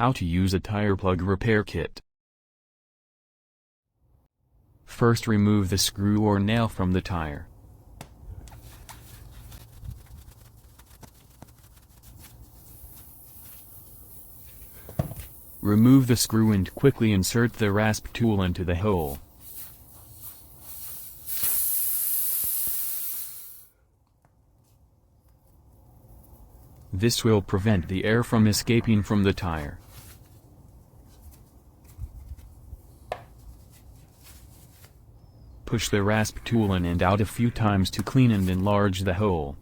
How to use a tire plug repair kit. First, remove the screw or nail from the tire. Remove the screw and quickly insert the rasp tool into the hole. This will prevent the air from escaping from the tire. Push the rasp tool in and out a few times to clean and enlarge the hole.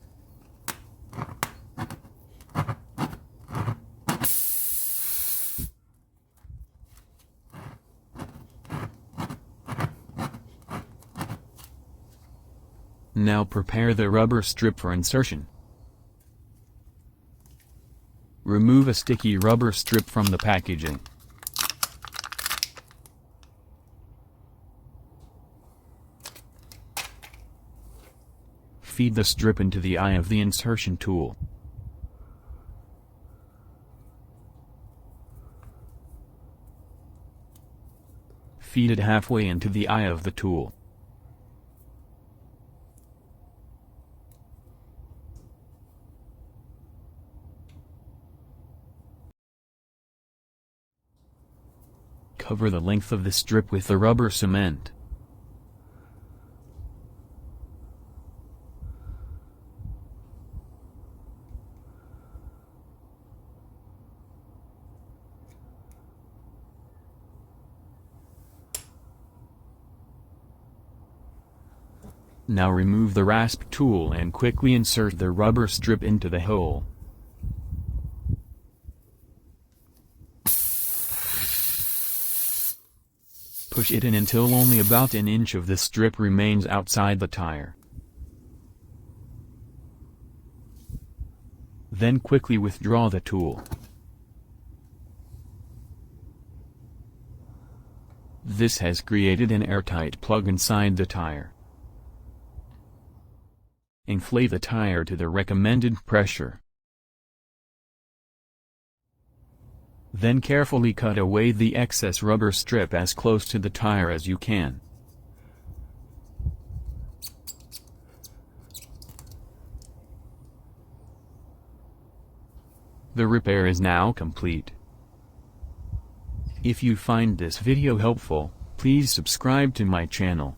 Now prepare the rubber strip for insertion. Remove a sticky rubber strip from the packaging. Feed the strip into the eye of the insertion tool. Feed it halfway into the eye of the tool. Cover the length of the strip with the rubber cement. Now remove the rasp tool and quickly insert the rubber strip into the hole. Push it in until only about an inch of the strip remains outside the tire. Then quickly withdraw the tool. This has created an airtight plug inside the tire. Inflate the tire to the recommended pressure. Then carefully cut away the excess rubber strip as close to the tire as you can. The repair is now complete. If you find this video helpful, please subscribe to my channel.